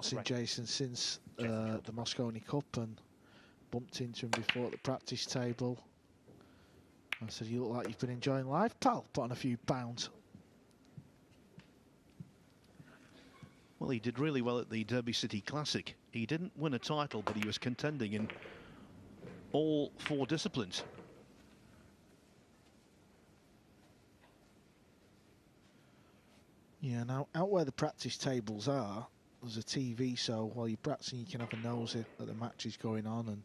not seen Jayson since the Moscone Cup and bumped into him before at the practice table. I said, you look like you've been enjoying life, pal. Put on a few pounds. Well, he did really well at the Derby City Classic. He didn't win a title, but he was contending in all 4 disciplines. Yeah, now out where the practice tables are, there's a TV, so while you're practicing you can have a nose at the matches going on, and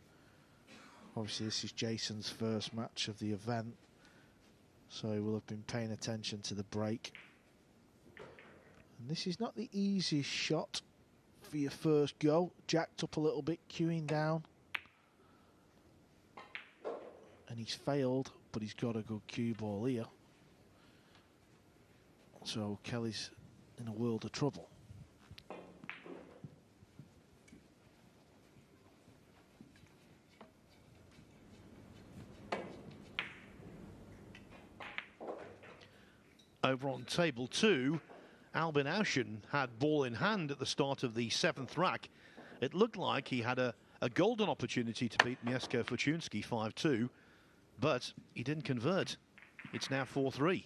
obviously this is Jayson's first match of the event, so he will have been paying attention to the break. And this is not the easiest shot for your first go. Jacked up a little bit, queuing down. And he's failed, but he's got a good cue ball here. So Kelly's in a world of trouble. Over on table 2, Albin Auschen had ball in hand at the start of the 7th rack. It looked like he had a golden opportunity to beat Mieszko Fortuński 5-2, but he didn't convert. It's now 4-3.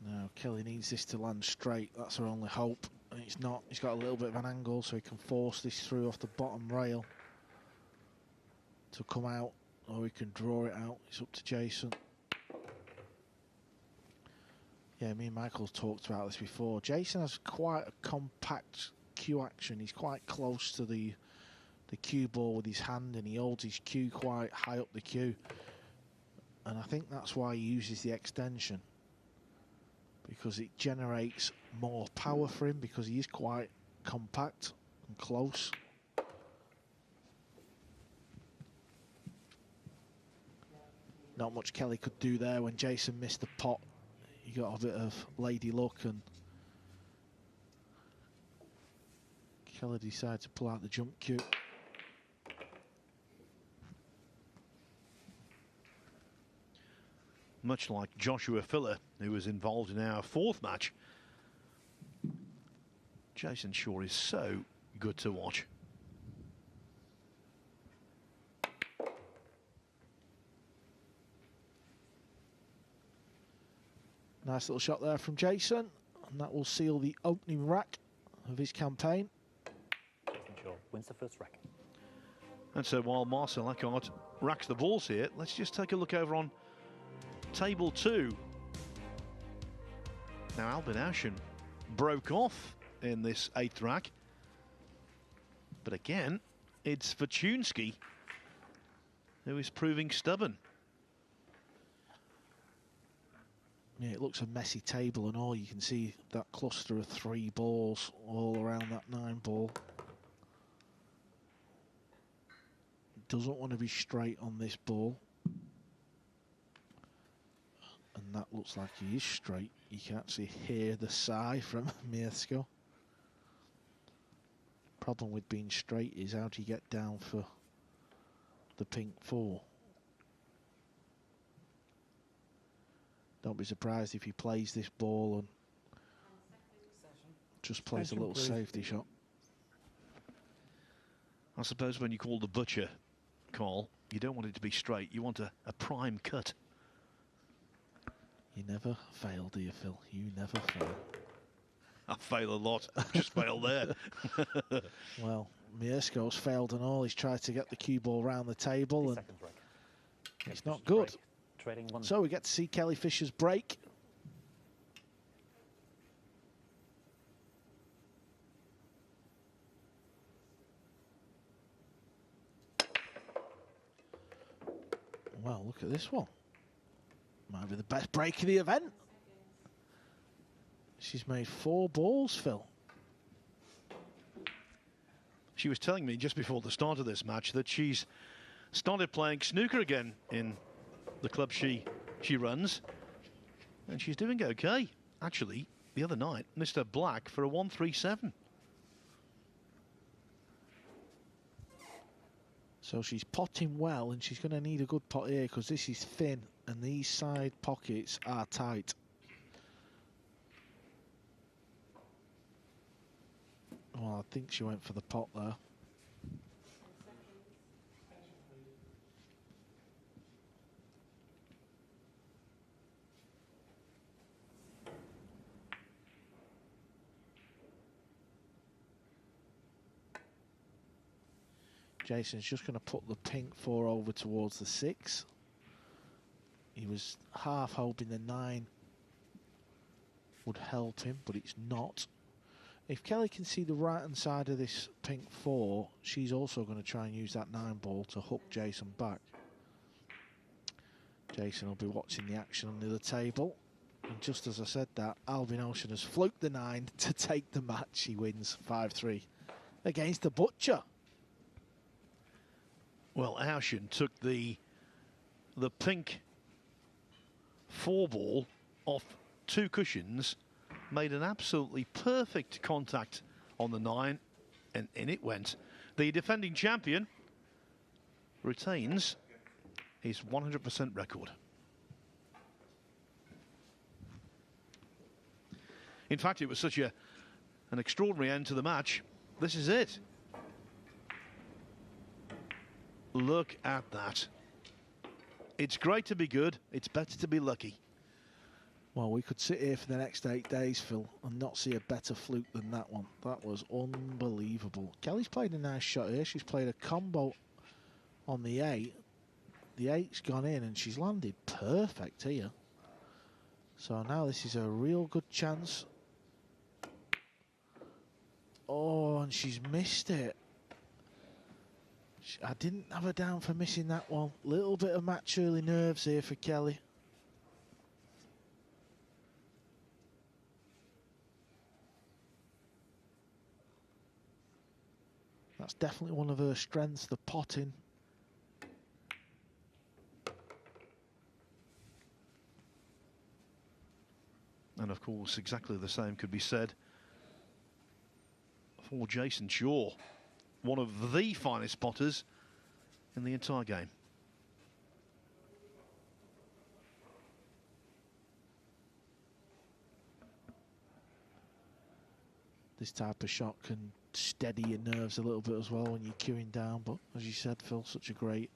Now Kelly needs this to land straight. That's her only hope. And it's not. He's got a little bit of an angle, so he can force this through off the bottom rail to come out, or he can draw it out. It's up to Jayson. Yeah, me and Michael talked about this before. Jayson has quite a compact cue action. He's quite close to the cue ball with his hand, and he holds his cue quite high up the cue. And I think that's why he uses the extension, because it generates more power for him, because he is quite compact and close. Not much Kelly could do there when Jayson missed the pot. He got a bit of lady luck, and Kelly decided to pull out the jump cue. Much like Joshua Filler, who was involved in our 4th match. Jayson Shaw is so good to watch. Nice little shot there from Jayson, and that will seal the opening rack of his campaign. Jayson Shaw wins the first rack. And so while Marcel Eckhardt racks the balls here, let's just take a look over on table 2. Now Albin Auschen broke off in this 8th rack, but again it's Fortuński who is proving stubborn. Yeah, it looks a messy table and all. You can see that cluster of 3 balls all around that 9 ball. Doesn't want to be straight on this ball. And that looks like he is straight. You can actually hear the sigh from Mieszko. Problem with being straight is how do you get down for the pink 4? Don't be surprised if he plays this ball and just plays a little safety shot. I suppose when you call the butcher, Carl, you don't want it to be straight. You want a prime cut. You never fail, do you, Phil? You never fail. I fail a lot. I've just failed there. Well, Mieszko's failed and all. He's tried to get the cue ball round the table, and it's not good. So we get to see Kelly Fisher's break. Well, look at this one. Might be the best break of the event. She's made 4 balls, Phil. She was telling me just before the start of this match that she's started playing snooker again in the club she runs, and she's doing okay. Actually, the other night, Mr. Black for a 137. So she's potting well, and she's going to need a good pot here because this is thin and these side pockets are tight. think she went for the pot there. Jayson's just going to put the pink 4 over towards the 6. He was half hoping the 9 would help him, but it's not. If Kelly can see the right-hand side of this pink 4, she's also going to try and use that 9 ball to hook Jayson back. Jayson will be watching the action on the other table. And just as I said that, Albin Ocean has fluked the 9 to take the match. He wins 5-3 against the Butcher. Well, Ocean took the pink 4 ball off 2 cushions, made an absolutely perfect contact on the 9, and in it went. The defending champion retains his 100% record. In fact, it was such an extraordinary end to the match. This is it. Look at that. It's great to be good. It's better to be lucky. Well, we could sit here for the next 8 days, Phil, and not see a better fluke than that one. That was unbelievable. Kelly's played a nice shot here. She's played a combo on the 8. The 8's gone in, and she's landed perfect here. So now this is a real good chance. Oh, and she's missed it. I didn't have her down for missing that one. Little bit of match early nerves here for Kelly. That's definitely one of her strengths, the potting. And of course, exactly the same could be said for Jayson Shaw, one of the finest spotters in the entire game. This type of shot can steady your nerves a little bit as well when you're queuing down, but as you said, Phil, such a great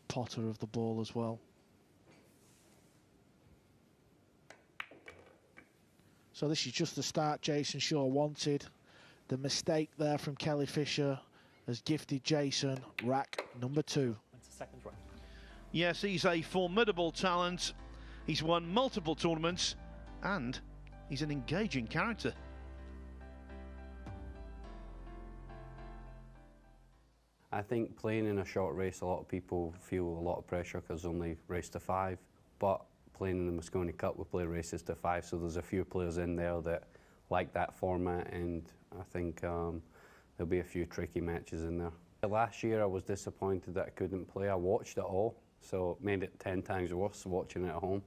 potter of the ball as well. So this is just the start Jayson Shaw wanted. The mistake there from Kelly Fisher has gifted Jayson rack number 2. It's the second rack. Yes, he's a formidable talent. He's won multiple tournaments and he's an engaging character. I think playing in a short race, a lot of people feel a lot of pressure because only race to 5. But playing in the Mosconi Cup, we play races to 5, so there's a few players in there that like that format, and I think there'll be a few tricky matches in there. Last year I was disappointed that I couldn't play. I watched it all, so it made it 10 times worse watching it at home.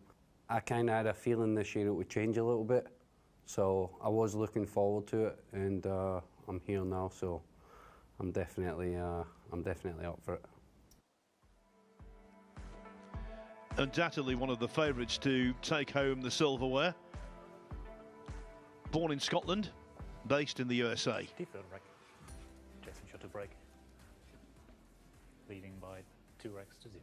I kind of had a feeling this year it would change a little bit, so I was looking forward to it, and I'm here now, so I'm definitely up for it. Undoubtedly one of the favourites to take home the silverware. Born in Scotland, based in the USA. The third rack. Jayson Shaw to break. Leading by 2 racks to 0.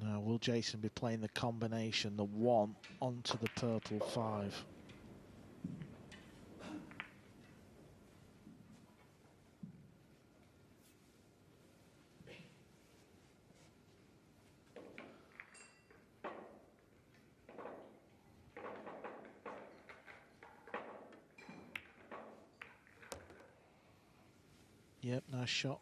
Now, will Jayson be playing the combination, the 1 onto the purple 5? Yep, nice shot.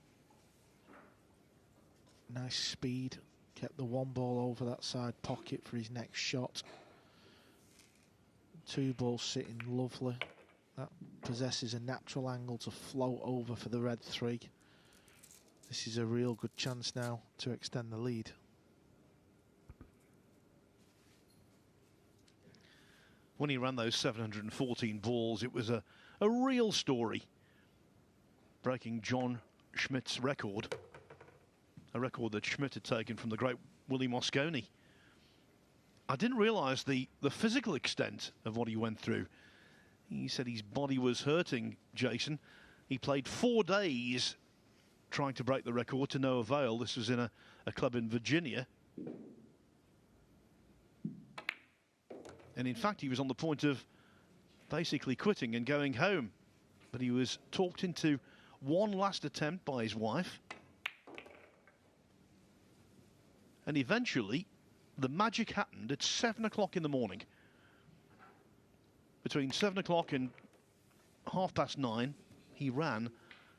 Nice speed. Kept the 1 ball over that side pocket for his next shot. 2 balls sitting lovely. That possesses a natural angle to float over for the red 3. This is a real good chance now to extend the lead. when he ran those 714 balls, it was a real story, breaking John Schmidt's record, a record that Schmidt had taken from the great Willie Mosconi. I didn't realise the physical extent of what he went through. He said his body was hurting, Jayson. He played 4 days trying to break the record to no avail. This was in a club in Virginia. And in fact, he was on the point of basically quitting and going home. But he was talked into one last attempt by his wife. And eventually, the magic happened at 7 o'clock in the morning. Between 7 o'clock and 9:30, he ran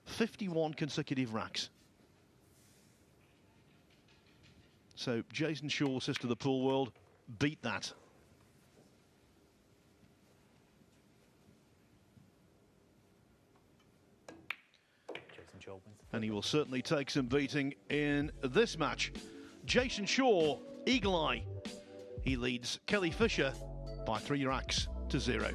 51 consecutive racks. So Jayson Shaw says to the pool world, beat that. Jayson Shaw wins. And he will certainly take some beating in this match. Jayson Shaw, eagle eye. He leads Kelly Fisher by 3 racks to 0.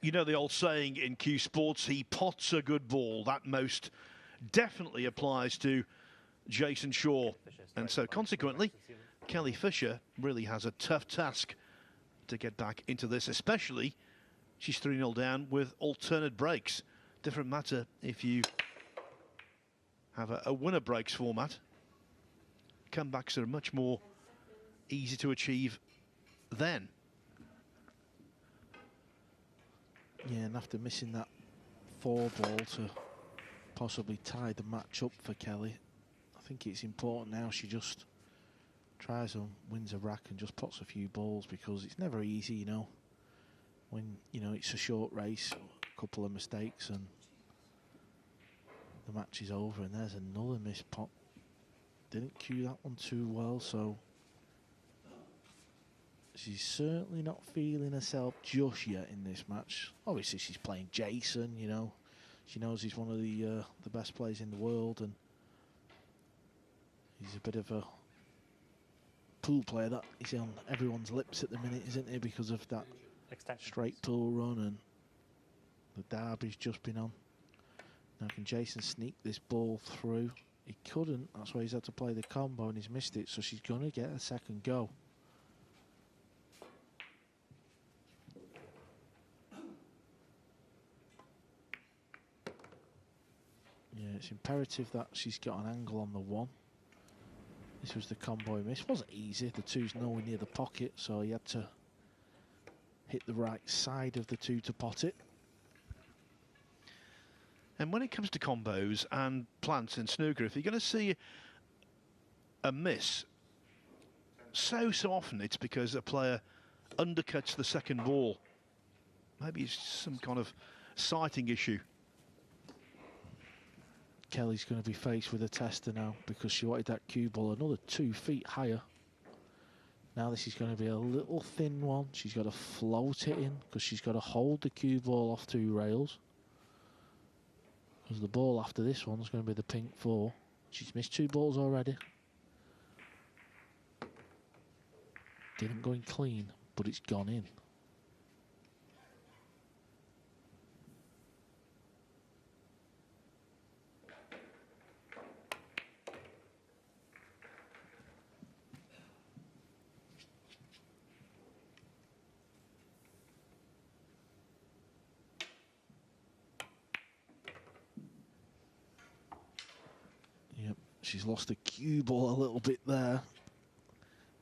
You know the old saying in Q Sports, he pots a good ball. That most definitely applies to Jayson Shaw. And so consequently, Kelly Fisher really has a tough task to get back into this, especially she's 3-0 down with alternate breaks. Different matter if you have a winner breaks format. Comebacks are much more easy to achieve then. Yeah, and after missing that 4 ball to possibly tie the match up for Kelly, I think it's important now she just tries and wins a rack and just puts a few balls, because it's never easy, you know, when, you know, it's a short race, a couple of mistakes and the match is over. And there's another missed pot. Didn't cue that one too well, so she's certainly not feeling herself just yet in this match. Obviously, she's playing Jayson, you know. She knows he's one of the best players in the world, and he's a bit of a pool player that is on everyone's lips at the minute, isn't he? Because of that straight pool run and the derby's just been on. Now, can Jayson sneak this ball through? He couldn't. That's why he's had to play the combo, and he's missed it. So she's going to get a second go. Yeah, It's imperative that she's got an angle on the 1. This was the combo he missed. Wasn't easy. The 2's nowhere near the pocket, so he had to hit the right side of the 2 to pot it. And when it comes to combos and plants in snooker, if you're going to see a miss, so often it's because a player undercuts the second ball. Maybe it's some kind of sighting issue. Kelly's going to be faced with a tester now because she wanted that cue ball another 2 feet higher. Now this is going to be a little thin one. She's got to float it in because she's got to hold the cue ball off 2 rails. Because the ball after this one's going to be the pink 4. She's missed 2 balls already. Didn't go in clean, but it's gone in. Yep, she's lost the cue ball a little bit there.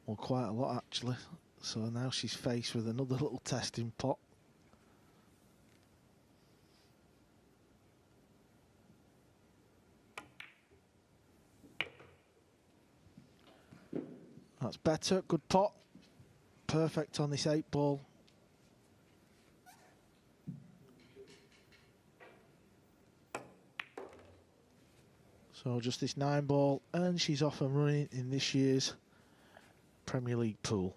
Well, quite a lot actually. So now she's faced with another little testing pot. That's better, good pot. Perfect on this 8 ball. So just this 9 ball, and she's off and running in this year's Premier League pool.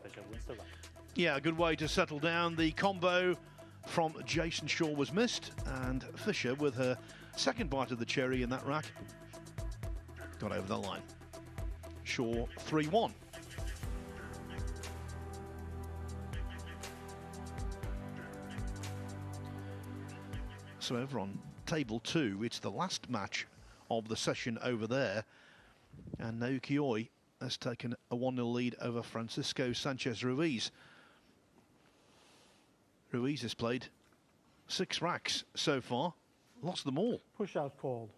Fisher wins the rack. Yeah, a good way to settle down. The combo from Jayson Shaw was missed, and Fisher, with her second bite of the cherry in that rack, got over the line. Shaw 3-1. So over on table 2, it's the last match of the session over there, and Naoki Oi has taken a 1-0 lead over Francisco Sanchez Ruiz. Ruiz has played 6 racks so far, lost them all. Push out called.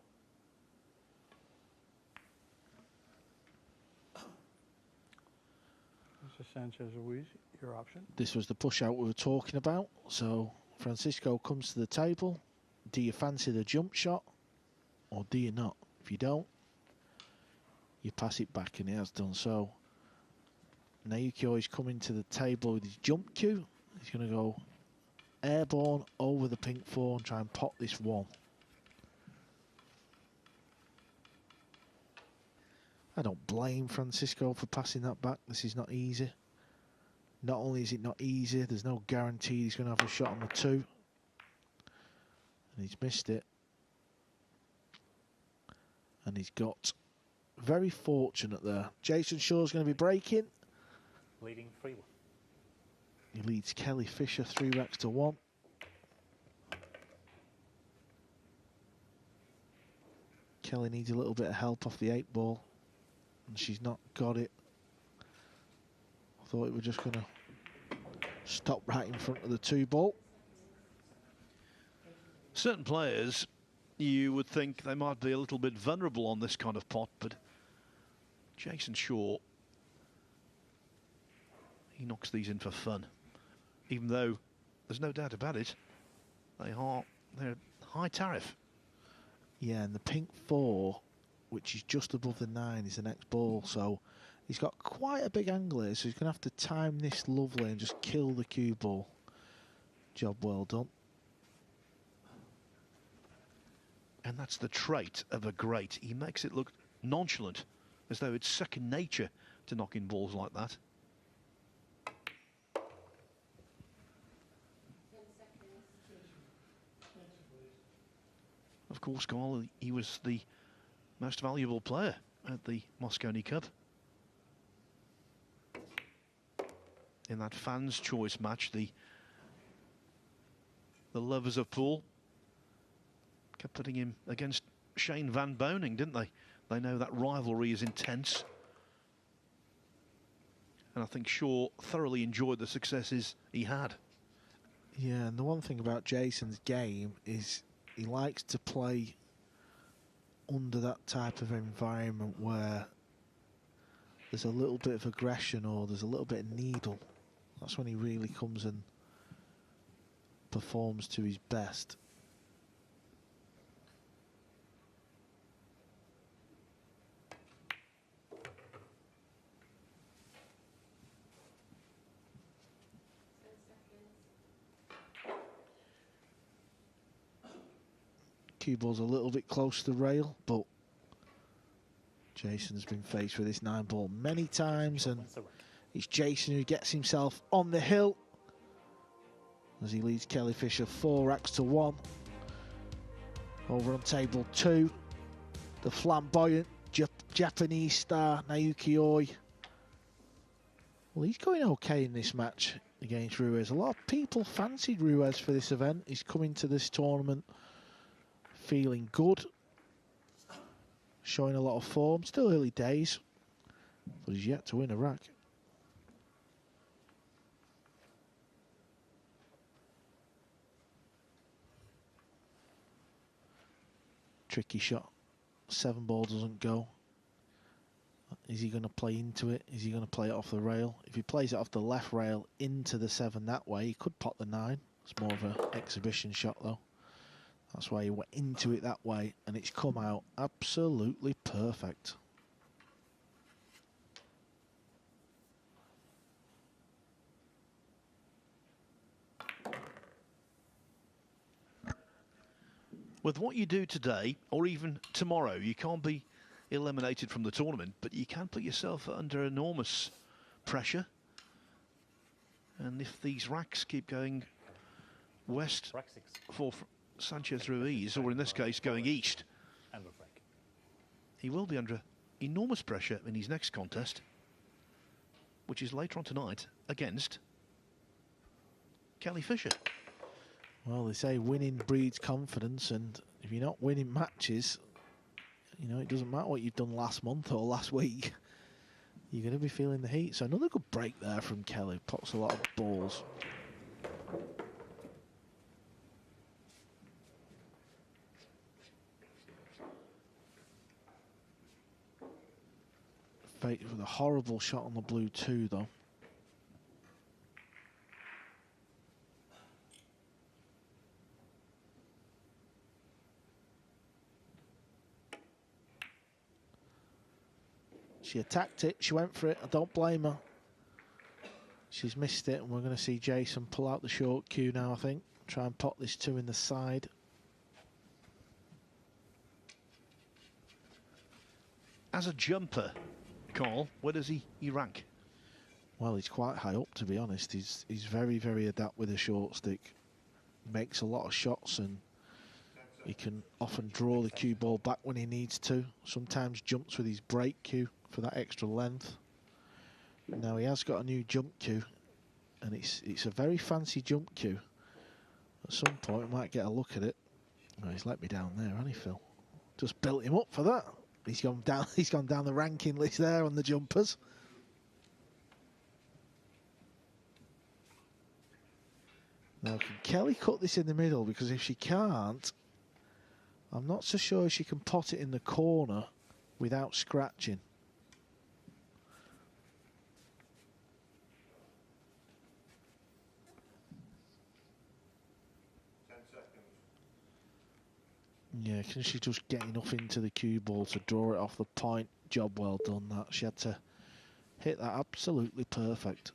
Mr. Sanchez Ruiz, your option. This was the push out we were talking about. So Francisco comes to the table. Do you fancy the jump shot or do you not? If you don't, you pass it back, and he has done so. Naoki is coming to the table with his jump cue. He's going to go airborne over the pink 4 and try and pot this 1. I don't blame Francisco for passing that back. This is not easy. Not only is it not easy, there's no guarantee he's going to have a shot on the 2. And he's missed it. And he's got very fortunate there. Jayson Shaw's going to be breaking. Leading 3-1. He leads Kelly Fisher 3 racks to 1. Kelly needs a little bit of help off the 8 ball, and she's not got it. I thought it was just going to stop right in front of the 2 ball. Certain players, you would think they might be a little bit vulnerable on this kind of pot, but Jayson Shaw, he knocks these in for fun. Even though there's no doubt about it, they're high tariff. Yeah, and the pink 4, which is just above the 9, is the next ball. So he's got quite a big angle here, so he's going to have to time this lovely and just kill the cue ball. Job well done. And that's the trait of a great. He makes it look nonchalant, as though it's second nature to knock in balls like that. Of course, Carl, he was the most valuable player at the Mosconi Cup. In that fans' choice match, the lovers of pool kept putting him against Shane Van Boning, didn't they? They know that rivalry is intense. And I think Shaw thoroughly enjoyed the successes he had. Yeah, and the one thing about Jayson's game is he likes to play under that type of environment where there's a little bit of aggression or there's a little bit of needle. That's when he really comes and performs to his best. Cue ball's a little bit close to the rail, but Jayson's been faced with this 9-ball many times, and it's Jayson who gets himself on the hill as he leads Kelly Fisher 4 racks to 1. Over on table 2, the flamboyant Japanese star Naoki Oi. Well, he's going okay in this match against Ruiz. A lot of people fancied Ruiz for this event. He's coming to this tournament feeling good, showing a lot of form. Still early days, but he's yet to win a rack. Tricky shot. 7-ball doesn't go. Is he going to play into it? Is he going to play it off the rail? If he plays it off the left rail into the 7 that way, he could pot the 9. It's more of an exhibition shot though. That's why he went into it that way, and it's come out absolutely perfect. With what you do today, or even tomorrow, you can't be eliminated from the tournament, but you can put yourself under enormous pressure. And if these racks keep going west Rack 6. for Sanchez Ruiz, or in this case going east, And we're break. he will be under enormous pressure in his next contest, which is later on tonight against Kelly Fisher. Well, they say winning breeds confidence, and if you're not winning matches, you know, it doesn't matter what you've done last month or last week. You're going to be feeling the heat. So another good break there from Kelly. Pots a lot of balls. Faced with a horrible shot on the blue 2, though. She attacked it, she went for it, I don't blame her. She's missed it, and we're going to see Jayson pull out the short cue now, I think. Try and pot this 2 in the side. As a jumper, Carl, where does he rank? Well, he's quite high up, to be honest. He's very, very adept with a short stick. Makes a lot of shots, and he can often draw the cue ball back when he needs to. Sometimes jumps with his break cue for that extra length. Now he has got a new jump cue, and it's a very fancy jump cue. At some point, we might get a look at it. Oh, he's let me down there, hasn't he, Phil? Just built him up for that. He's gone down. He's gone down the ranking list there on the jumpers. Now, can Kelly cut this in the middle? Because if she can't, I'm not so sure she can pot it in the corner without scratching. Yeah, can she just get enough into the cue ball to draw it off the point? Job well done that. She had to hit that absolutely perfect.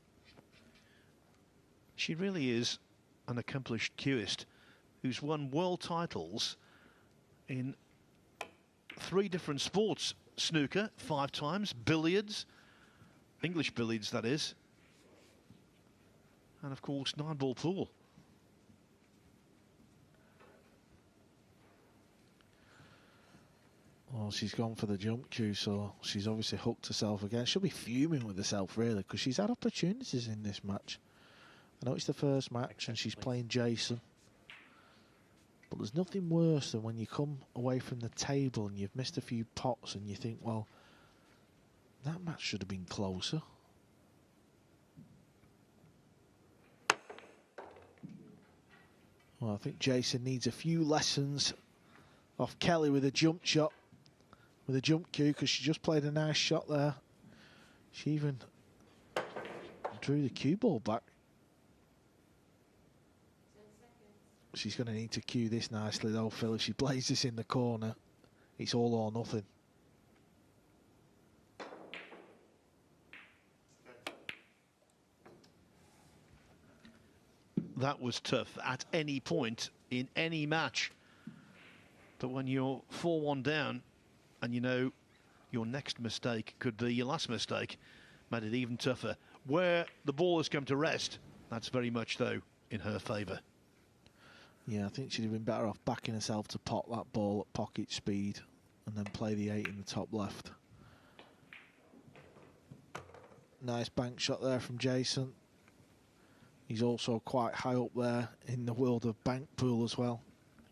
She really is an accomplished cueist who's won world titles in 3 different sports. Snooker 5 times, billiards, English billiards that is, and of course 9-ball pool. Well, she's gone for the jump cue, so she's obviously hooked herself again. She'll be fuming with herself, really, because she's had opportunities in this match. I know it's the first match and she's playing Jayson, but there's nothing worse than when you come away from the table and you've missed a few pots and you think, well, that match should have been closer. Well, I think Jayson needs a few lessons off Kelly with a jump shot, with a jump cue, because she just played a nice shot there. She even drew the cue ball back. She's going to need to cue this nicely though, Phil. If she plays this in the corner, it's all or nothing. That was tough at any point in any match. But when you're 4-1 down and you know your next mistake could be your last mistake, made it even tougher. Where the ball has come to rest, that's very much, though, in her favour. Yeah, I think she'd have been better off backing herself to pop that ball at pocket speed and then play the 8 in the top left. Nice bank shot there from Jayson. He's also quite high up there in the world of bank pool as well.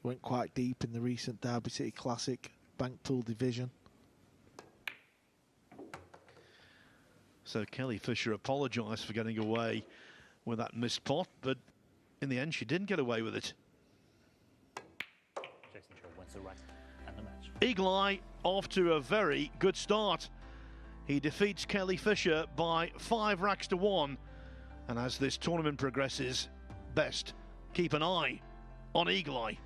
Went quite deep in the recent Derby City Classic bank pool division. So Kelly Fisher apologised for getting away with that missed pot, but in the end she didn't get away with it. Jayson wins the rack and the match. Eagle Eye off to a very good start. He defeats Kelly Fisher by 5 racks to 1. And as this tournament progresses, best keep an eye on Eagle Eye.